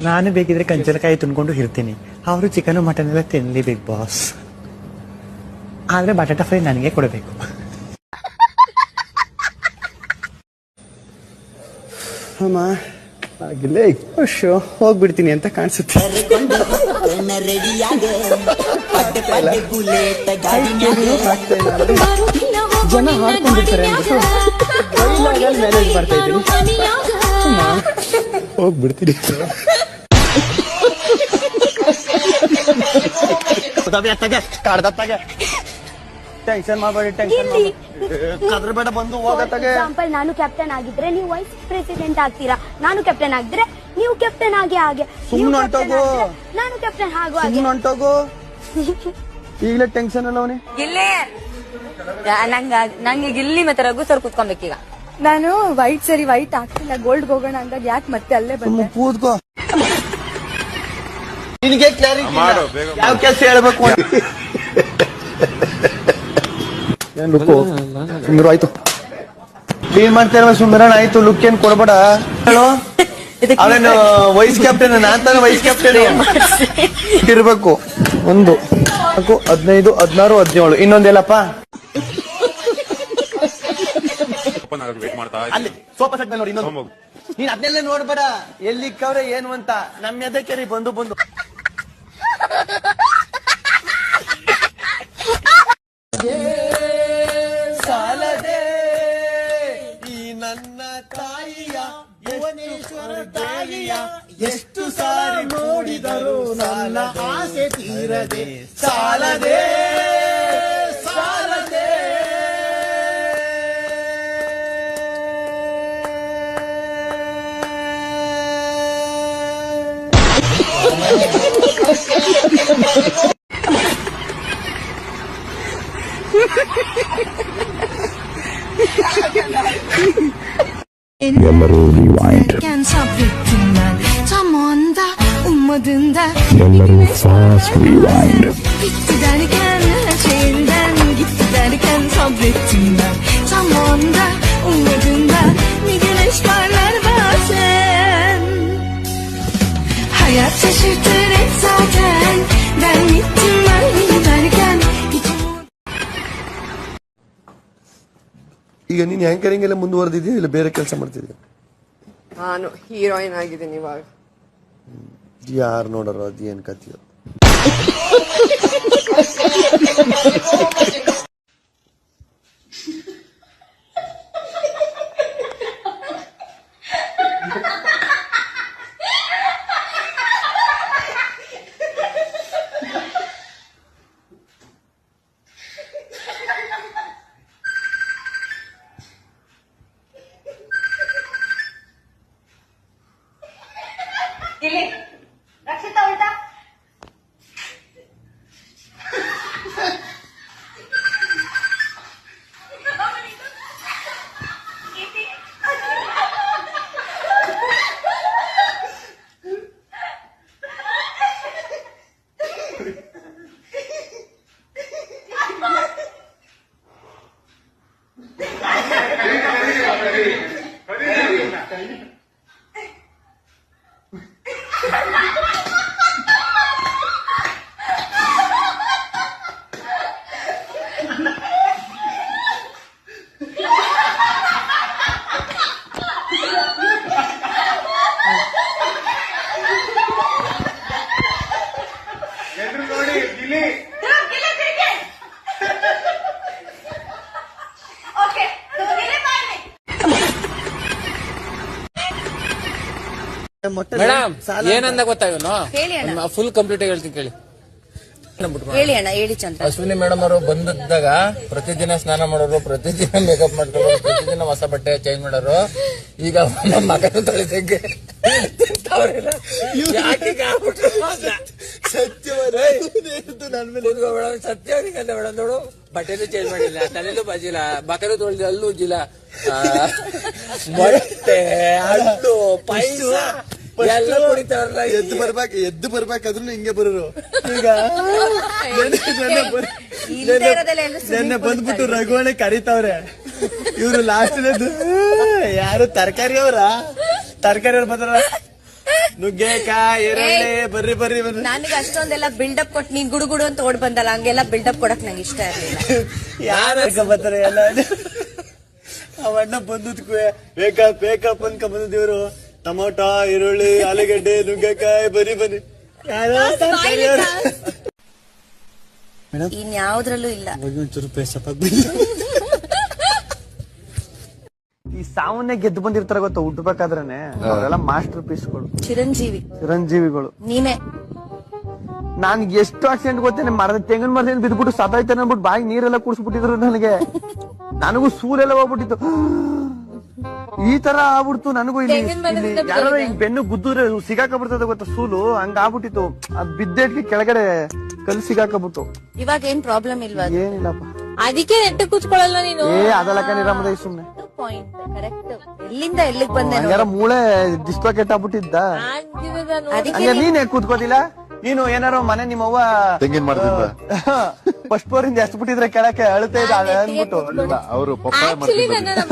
ನಾನು ಬೇಕಿದ್ರೆ ಕಂಚನಕಾಯಿ ತುಂಬಿಕೊಂಡು ಇರ್ತೀನಿ, ಅವರು ಚಿಕನ್ ಮಟನ್ ಎಲ್ಲ ತಿನ್ಲಿ ಬಿಗ್ ಬಾಸ್. ಆದ್ರೆ ಬಟಾಟಾ ಫ್ರೈ ನನಗೆ ಕೊಡಬೇಕು. ಅಮ್ಮ ಆಗಿಲ್ಲೇ ಖುಷು ಹೋಗ್ಬಿಡ್ತೀನಿ ಅಂತ ಕಾಣಿಸುತ್ತೆ. ಜನ ಹಾಡ್ಕೊಂಡಿರ್ತಾರೆ ಅಂದ್ಬಿಟ್ಟು ಮ್ಯಾನೇಜ್ ಮಾಡ್ತಾ ಇದ್ದೀನಿ. ಹೋಗ್ಬಿಡ್ತೀನಿ. ಟೆನ್ಷನ್ ಮಾಡಬೇಡಿ, ಟೆನ್ಷನ್ ಕದ್ರಬೇಡ, ಬಂದು ಹೋಗತ್ತಾಗೆ. ಎಕ್ಸಾಂಪಲ್, ನಾನು ಕ್ಯಾಪ್ಟನ್ ಆಗಿದ್ರೆ ನೀವು ವೈಸ್ ಪ್ರೆಸಿಡೆಂಟ್ ಆಗ್ತೀರಾ, ನಾನು ಕ್ಯಾಪ್ಟನ್ ಆಗಿದ್ರೆ ನೀವು ಕ್ಯಾಪ್ಟನ್ ಹಾಗೆ ಸುಮ್ಮನೆ ಹೊಂಟೋಗು, ನಾನು ಕ್ಯಾಪ್ಟನ್ ಸುಮ್ಮನೆ ಹೊಂಟೋಗು. ಈಗಲೇ ಟೆನ್ಷನ್ ಅಲ್ಲ ಅವನೇ. ಗಿಲ್ಲಿ ನಂಗೆ ಗಿಲ್ಲಿ ಮತ್ತೆ ರಘು ಸರ್ ಕೂತ್ಕೊಬೇಕೀಗ. ನಾನು ವೈಟ್ ಸರಿ ವೈಟ್ ಆಗ್ತಿಲ್ಲ, ಗೋಲ್ಡ್ ಹೋಗೋಣ ಅಂದಾಗ ಯಾಕೆ ಮತ್ತೆ ಅಲ್ಲೇ ಬಂದೆ. ಕೂತ್ಕೋ, ನಿನಗೆ ಕ್ಲಾರಿಟಿ ಯಾವ ಕೆಲಸ ಹೇಳ್ಬೇಕು. ಸುಂದರ ಆಯ್ತು, ಕ್ಲೀನ್ ಮಾಡ್ತಾ ಸುಂದರಣ ಆಯ್ತು. ಲುಕ್ ಏನ್ ಕೊಡ್ಬೇಡ. ಅವನೇನು ವೈಸ್ ಕ್ಯಾಪ್ಟನ್, ನಾನ್ ತಾನೆ ವೈಸ್ ಕ್ಯಾಪ್ಟನ್ ಇರ್ಬೇಕು. 1 4 15 16 17 ಇನ್ನೊಂದೆಲ್ಲಪ್ಪ ಅಲ್ಲಿ ಸೋಫಾ ಸೆಟ್ ಮೇಲೆ ನೋಡಿ. ಇನ್ನೊಂದು ನೀನ್ ಅದನ್ನೆಲ್ಲ ನೋಡ್ಬೇಡ, ಎಲ್ಲಿಕ್ಕವ್ರೆ ಏನು ಅಂತ. ನಮ್ಮ ಎದಕ್ಕೆ ಬಂದು ಬಂದು ಸಾಲದೆ ಈ ನನ್ನ ತಾಯಿಯ ಭುವನೇಶ್ವರ ತಾಯಿಯ ಎಷ್ಟು ಸಾರಿ ನೋಡಿದರು ನನ್ನ ಆಸೆ ತೀರದೆ. ಸಾಲದೆ ಸಾಲದೆ ಎಲ್ಲರೂ ರಿವೈಂಡ್, ಎಲ್ಲರೂ fast rewind. hayat şaşırtır hep zaten, ben gittim ben giderken. ಈಗ ನೀನ್ ಆಂಕರಿಂಗ್ ಎಲ್ಲ ಮುಂದುವರೆದಿದ್ಯಾ ಇಲ್ಲ ಬೇರೆ ಕೆಲಸ ಮಾಡ್ತಿದ್ಯಾ? ನಾನು ಹೀರೋಯಿನ್ ಆಗಿದ್ದೀನಿ ಇವಾಗ. ಯಾರು ನೋಡೋರು ಅದೇನ್ ಕಥೆಯೋ. ರಕ್ಷಿತಾ ಉಲ್ಟಾ ಮೇಡಮ್ ಏನಂದ ಗೊತ್ತಾ ಇವನು? ಫುಲ್ ಕಂಪ್ಲೀಟ್ ಹೇಳ್ತೀನಿ ಕೇಳಿ. ಹೇಳಿ ಅಣ್ಣ, ಹೇಳಿ ಚಂದ. ಅಶ್ವಿನಿ ಮೇಡಮ್ ಅವರು ಬಂದಿದ್ದಾಗ ಪ್ರತಿದಿನ ಸ್ನಾನ ಮಾಡೋರು, ಪ್ರತಿದಿನ ಮೇಕಪ್ ಮಾಡ್ಕೊಳ್ಳೋರು, ಪ್ರತಿದಿನ ಹೊಸ ಬಟ್ಟೆ ಚೇಂಜ್ ಮಾಡೋರು. ಈಗ ನಮ್ಮ ಮಗನ ತೊಳಿದಂಗೆ ಸತ್ಯ ಮೇಡಮ್ ನೋಡು, ಬಟ್ಟೆನೂ ಚೇಂಜ್ ಮಾಡಿಲ್ಲ, ತಲೆನೂ ಬಾಜಿಲ್ಲ, ಬಕರು ತೊಳೆದಿಲ್ಲ, ಅಲ್ಲೂ ಉಜ್ಜಿಲ್ಲ, ಮೊಟ್ಟೆ ಹಣ್ಣು ಪಾಯಸ ಎಲ್ಲ ಕುಡಿತಾರಲ್ಲ. ಎದ್ದು ಬರ್ಬೇಕಾದ್ರೂ ಹಿಂಗೆ ಬರೋರು. ಈಗ ನೆನ್ನೆ ಬಂದ್ಬಿಟ್ಟು ರಘುವಣೆ ಕರೀತಾವ್ರೆ. ಇವ್ರು ಲಾಸ್ಟ್ ಯಾರು ತರಕಾರಿ ಅವ್ರ ಬಂದ್ರ ನುಗ್ಗೆಕಾಯಿ ಈರುಳ್ಳಿ ಬರ್ರಿ ಬರ್ರಿ ಬರ್ರಿ. ನನಗೆ ಅಷ್ಟೊಂದೆಲ್ಲ ಬಿಲ್ಡಪ್ ಕೊಟ್ಟು ನೀನ್ ಗುಡುಗುಡು ಅಂತ ಓಡ್ ಬಂದಲ್ಲ, ಹಂಗೆಲ್ಲ ಬಿಲ್ಡಪ್ ಕೊಡಕ್ ನಂಗೆ ಇಷ್ಟ ಇರ್ಲಿಲ್ಲ. ಯಾರ ಬರ್ತಾರೆ ಎಲ್ಲ ಅವಣ್ಣ ಬಂದದ್ಕು ಬೇಕಪ್ಪ ಅನ್ಕ ಬಂದಿವ್ರು. ಟೊಮೊಟೊ ಈರುಳ್ಳಿ ಆಲೂಗಡ್ಡೆ ನುಗ್ಗೆಕಾಯಿ ಬರೀ ಬನ್ನಿ. ಇನ್ ಯಾವ್ದ್ರಲ್ಲೂ ಇಲ್ಲ. ಒಂಚೂರು ಪೇಸಪ್ಪ ಈ ಸಾವನ್ನೇ ಗೆದ್ದು ಬಂದಿರ್ತಾರ ಗೊತ್ತಾ ಹುಟ್ಟಬೇಕಾದ್ರೇನೆ, ಅವರೆಲ್ಲ ಮಾಸ್ಟರ್ ಪೀಸ್ಗಳು, ಚಿರಂಜೀವಿಗಳು. ನೀನೇ ನಾನ್ ಎಷ್ಟು ಆಕ್ಸಿಡೆಂಟ್ ಗೊತ್ತೇನೆ, ಮರದ ತೆಂಗಿನ ಮರದಿಂದ ಬಿದ್ಬಿಟ್ಟು ಸತಾಯ್ತಾನೆ ಅನ್ಬಿಟ್ಟು ಬಾಯಿ ನೀರೆಲ್ಲ ಕುಡಿಸ್ಬಿಟ್ಟಿದ್ರು ನನಗೆ. ನನಗೂ ಸೂಲೆಲ್ಲ ಹೋಗ್ಬಿಟ್ಟಿತ್ತು, ಈ ತರ ಆಗ್ಬಿಡ್ತು ನನಗೂ. ಇಲ್ಲಿ ಯಾರು ಈಗ ಬೆನ್ನು ಗುದ್ದುದ್ರೆ ಸಿಗಾಕಬಿಡ್ತದೆ ಗೊತ್ತಾ ಸೂಲು, ಹಂಗ ಆಗ್ಬಿಟ್ಟಿತ್ತು. ಅದ್ ಬಿದ್ದೇಟ್ಗೆ ಕೆಳಗಡೆ ಕಲ್ ಸಿಗಾಕಬಿಟ್ಟು. ಇವಾಗ ಏನ್ ಪ್ರಾಬ್ಲಮ್ ಇಲ್ವಾ? ಏನಿಲ್ಲಪ್ಪ, ಅದಕ್ಕೆ ನೆಟ್ಟ ಕೂತ್ಕೊಳ್ಳಲ್ಲ ನೀನು. ಅದೆಲ್ಲ ಕನಿರಾಮದ ಸುಮ್ನೆ ಪಾಯಿಂಟ್ ಕರೆಕ್ಟ್. ಎಲ್ಲಿಂದ ಎಲ್ಲಿಗೆ ಬಂದೆ? ಹಂಗಾರ ಮೂಳೆ ಡಿಸ್ಲೊಕೇಟ್ ಆಗ್ಬಿಟ್ಟಿದ್ದ. ನೀನೇ ಕೂತ್ಕೋದಿಲ್ಲ ನೀನು? ಏನಾರು ಮನೆ ನಿಮ್ಮವ್ವ ತೆಂಗಿನ ಮರದಿಂದ ಫಸ್ಟ್ ಫ್ಲೋರ್ ಇಂದ ಎಷ್ಟು ಬಿಟ್ಟಿದ್ರೆ ಕೆಳಕ್ಕೆ ಅಳುತ್ತಾ ಇದ್ದ ಅನ್ಬಿಟ್ಟು. ಅವರು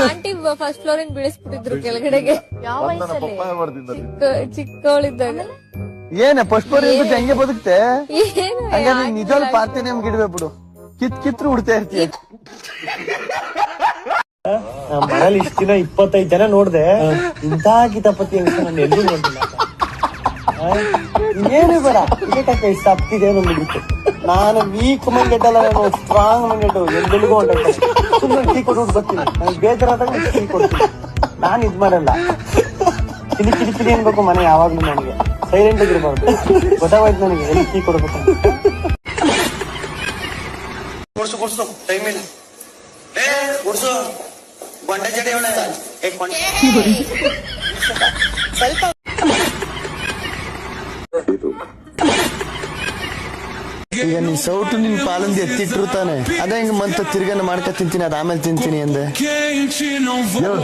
ಆಂಟಿ ಫಸ್ಟ್ ಫ್ಲೋರ್ ಇಂದ ಬೀಳಿಸ್ಬಿಟ್ಟಿದ್ರು ಕೆಳಗಡೆಗೆ. ಯಾವ ವಯಸ್ಸಲ್ಲಿ? ಚಿಕ್ಕವಳಿದ್ದಾಗ. ಏನೇ ಫಸ್ಟ್ ಫ್ಲೋರ್ ಇದ್ಬಿಟ್ಟು ಹೆಂಗೆ ಬದುಕ್ತೆ? ಹಂಗಾರೆ ನೀನ್ ನಿಜವಾಗ್ಲೂ ಪಾರ್ತಿ ನಮ್ಗೆ ಇಡ್ಬೇ ಬಿಡು, ಕಿತ್ರು ಉಡ್ತಾ ಇರ್ತೀಯ. ಮನೇಲಿ ಇಷ್ಟ ದಿನ 25 ಜನ ನೋಡ್ದೆ, ಇಂಥ ಕಿತಾಪತಿ ಅಂತ ನಾನು ಎಲ್ಲೂ ನೋಡಿಲ್ಲ. ಏನು ಬೇಡ, ಇಷ್ಟ ಹತ್ತಿದೆ ಮುಗಿತ್ತು. ನಾನು ವೀಕ್ ಮೈಂಡೆಡ್ ಅಲ್ಲ, ನಾನು ಸ್ಟ್ರಾಂಗ್ ಮೈಂಡೆಡ್. ಎಲ್ಲೆಲ್ಲಿಗೂ ಹೊಂಟೆ ಸುಮ್ಮನೆ ಟೀ ಕೊಟ್ಟು ಬರ್ತೀನಿ. ನನಗೆ ಬೇಜಾರಾದಾಗ ಟೀ ಕೊಡ್ತೀನಿ. ನಾನು ಇದ್ ಮಾಡಲ್ಲ, ಕಿಲಿ ಅನ್ಬೇಕು ಮನೆ ಯಾವಾಗ್ಲೂ. ನನಗೆ ಸೈಲೆಂಟ್ ಆಗಿರ್ಬಾರ್ದು, ಗೊತ್ತಾಗೋಯ್ತು ನನಗೆ ಎಲ್ಲಿ ಟೀ ಕೊಡ್ಬೇಕು. ಕೊಡ್ಸು ಟೈಮ್ ಇಲ್ಲ. ಕೊಡ್ಸು ಗೊಂಡೆ ಜಡೆ ಸ್ವಲ್ಪ. ಈಗ ನೀನ್ ಸೌಟು ನಿನ್ ಪಾಲಂದಿ ಎತ್ತಿಟ್ರು ತಾನೆ, ಅದೇ ಹಿಂಗ ಮಂತ ತಿರ್ಗನ ಮಾಡ್ಕೊ ತಿಂತೀನಿ, ಅದ ಆಮೇಲೆ ತಿಂತೀನಿ ಅಂದೆ.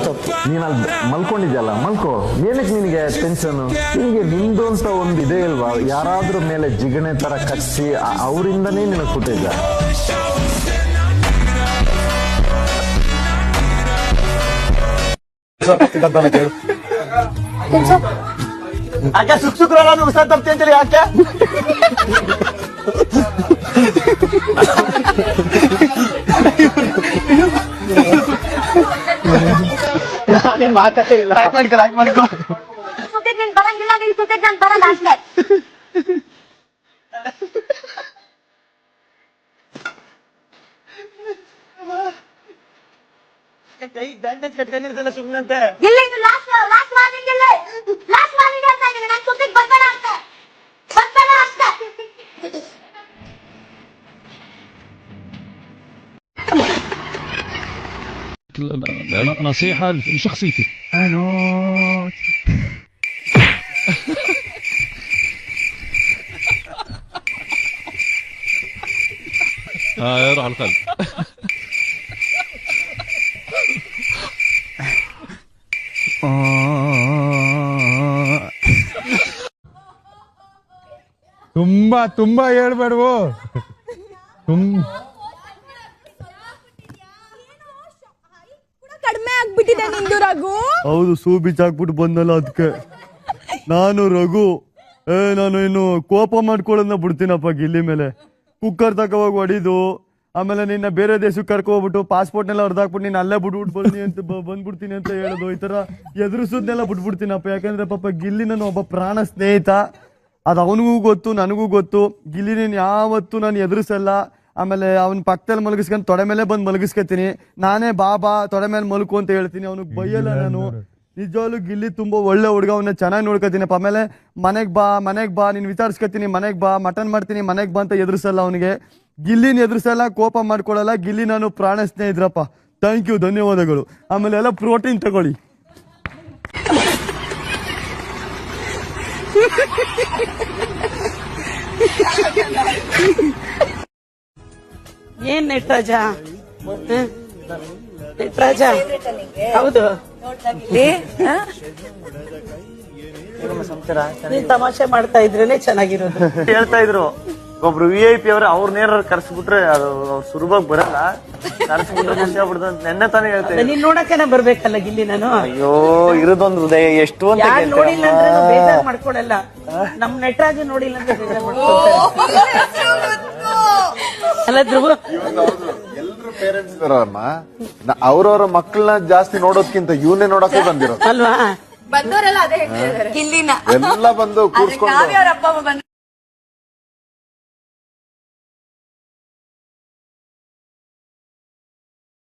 ತಪ್ಪು, ನೀನ್ ಅಲ್ಲಿ ಮಲ್ಕೊಂಡಿದ್ಯಲ್ಲ, ಮಲ್ಕೋ. ಏನಕ್ಕೆ ನಿನಗೆ ಟೆನ್ಷನ್? ನಿನಗೆ ನಿಂದು ಅಂತ ಒಂದು ಇದೆ ಇಲ್ವಾ? ಯಾರಾದ್ರೂ ಮೇಲೆ ಜಿಗಣೆ ತರ ಕಚ್ಚಿ ಅವರಿಂದನೇ ನಿನಗೆ ಕೊಟ್ಟಿದ್ದ. ಯಾಕೆ ಶುಕ್ರವಾರ ಉತ್ಸಾಹ ತಪ್ಪಿ ಅಂತೇಳಿ ಯಾಕೆ? ನಾನೇನ್ ಮಾತಾಡೇ ಇಲ್ಲ. ಮಾಡ್ಕೊ ಬರಂಗಿಲ್ಲ, ಬರಲ್ಲ ಅಷ್ಟೇ. ಸುಮ್ಮನಂತೆ ಇಲ್ಲ, ಇದು ಲಾಸ್ಟ್ ವಾರ್ನಿಂಗ್ ಇಲ್ಲ. ಲಾಸ್ಟ್ ವಾರ್ನಿಂಗ್ ಅಂತ ಇದೀನಿ. ನಾನು ಸುತ್ತಿಗೆ ಬರ್ಬೇಡ ಅಷ್ಟೇ. نصيحة لشخصيتي. يروح القلب. ತುಂಬಾ ಹೇಳ್ಬೇಡ್ವು. ಕಡಿಮೆ ಆಗ್ಬಿಟ್ಟಿದೆ ನಿಂದು ರಘು. ಹೌದು, ಸೂ ಬೀಚ್ ಹಾಕ್ಬಿಟ್ಟು ಬಂದಲ್ಲ ಅದಕ್ಕೆ. ನಾನು ರಘು ನಾನು ಇನ್ನು ಕೋಪ ಮಾಡ್ಕೊಳ್ಳೋದನ್ನ ಬಿಡ್ತೀನಪ್ಪ ಗಿಲ್ಲಿ ಮೇಲೆ. ಕುಕ್ಕರ್ ತಗೋಗಿ ಹೊಡಿದು, ಆಮೇಲೆ ನಿನ್ನ ಬೇರೆ ದೇಶಕ್ಕೆ ಕರ್ಕೋಗ್ಬಿಟ್ಟು ಪಾಸ್ಪೋರ್ಟ್ನೆಲ್ಲ ಹೊಡೆದಾಕ್ಬಿಟ್ಟು ನೀನ್ ಅಲ್ಲೇ ಬಿಟ್ಬಿಟ್ಟು ಬಂದ್ಬಿಡ್ತೀನಿ ಅಂತ ಹೇಳೋದು, ಈ ತರ ಎದುರಿಸೋದ್ನೆಲ್ಲ ಬಿಟ್ಬಿಡ್ತೀನಪ್ಪ. ಯಾಕಂದ್ರೆ ಪಾಪ ಗಿಲ್ಲಿ ನನ್ನ ಒಬ್ಬ ಪ್ರಾಣ ಸ್ನೇಹಿತ, ಅದು ಅವನಿಗೂ ಗೊತ್ತು ನನಗೂ ಗೊತ್ತು. ಗಿಲ್ಲಿ ನೀನ್ ಯಾವತ್ತೂ ನಾನು ಎದುರಿಸಲ್ಲ. ಆಮೇಲೆ ಅವನ ಪಕ್ಕದಲ್ಲಿ ಮಲಗಿಸ್ಕೊಂಡು ತೊಡೆ ಮೇಲೆ ಬಂದು ಮಲಗಿಸ್ಕೊತೀನಿ. ನಾನೇ ಬಾಬಾ ತೊಡೆ ಮೇಲೆ ಮಲ್ಕು ಅಂತ ಹೇಳ್ತೀನಿ, ಅವನಿಗೆ ಬೈಯಲ್ಲ ನಾನು. ನಿಜವಾಗ್ಲೂ ಗಿಲ್ಲಿ ತುಂಬಾ ಒಳ್ಳೆ ಹುಡುಗ, ಅವನ್ನ ಚೆನ್ನಾಗಿ ನೋಡ್ಕೊತೀನಿ. ಆಮೇಲೆ ಮನೆಗ್ ಬಾ ನೀನ್ ವಿಚಾರಿಸ್ಕೊತೀನಿ, ಮನೆಗ್ ಬಾ, ಮಟನ್ ಮಾಡ್ತೀನಿ, ಮನೆಗ್ ಬಾ ಅಂತ ಎದುರಿಸಲ್ಲ ಅವನಿಗೆ. ಗಿಲ್ಲಿನ ಎದುರಿಸಲ್ಲ, ಕೋಪ ಮಾಡ್ಕೊಳಲ್ಲ. ಗಿಲ್ಲಿ ನಾನು ಪ್ರಾಣ ಸ್ನೇಹಿತರಪ್ಪ. ಥ್ಯಾಂಕ್ ಯು, ಧನ್ಯವಾದಗಳು. ಆಮೇಲೆ ಎಲ್ಲ ಪ್ರೋಟೀನ್ ತಗೊಳ್ಳಿ. ಏನ್ ನಟರಾಜ? ನಟರಾಜ ಹೌದು, ನೀನ್ ತಮಾಷೆ ಮಾಡ್ತಾ ಇದ್ರೇನೆ ಚೆನ್ನಾಗಿರೋದು. ಹೇಳ್ತಾ ಇದ್ರು ಒಬ್ರು VIP ಅವ್ರೆ ಅವ್ರನ್ನೇನಾರು ಕರ್ಸ್ಬಿಟ್ರೆ ಅದು ಸುಲಭವಾಗಿ ಬರಲ್ಲ. ಕರ್ಸ್ಬಿಟ್ರೆ ಖುಷಿ ಆಗ್ಬಿಡ್ತು ಅಂತ ನೆನ್ನೆ ತಾನೇ ಹೇಳ್ತೇವೆ. ನೀನ್ ನೋಡಕ್ಕೇನೆ ಬರ್ಬೇಕಲ್ಲ ಗಿಲ್ಲಿ ನಾನು. ಅಯ್ಯೋ ಇರೋದೊಂದು ಹೃದಯ ಎಷ್ಟು ಅಂತ ಯಾರು ನೋಡಿಲ್ಲ ಅಂದ್ರೆ ಬೇಜಾರ್ ಮಾಡ್ಕೊಳಲ್ಲ. ನಮ್ ನಟರಾಜು ನೋಡಿಲ್ಲ ಅಂದ್ರೆ ಬೇಜಾರ್ ಮಾಡ್ಕೊಳ್ತಾರೆ. ಅಲ್ಲ ಧ್ರುವ, ಎಲ್ರು ಪೇರೆಂಟ್ಸ್ ಇದಾರಮ್ಮ, ಅವ್ರವ್ರ ಮಕ್ಕಳನ್ನ ಜಾಸ್ತಿ ನೋಡೋದ್ಕಿಂತ ಇವನ್ನೇ ನೋಡಕ್ಕೆ ಬಂದಿರೋದು ಅಲ್ವಾ? ಬಂದವರೆಲ್ಲ ಅದೇ ಹೇಳ್ತಿದ್ದಾರೆ ಗಿಲ್ಲಿನ ಎಲ್ಲ ಬಂದು ಕೂರ್ಸ್ಕೊಂಡು ಕಾವ್ಯ ಅವ್ರ ಅಪ್ಪ ಅಮ್ಮ ಬಂದು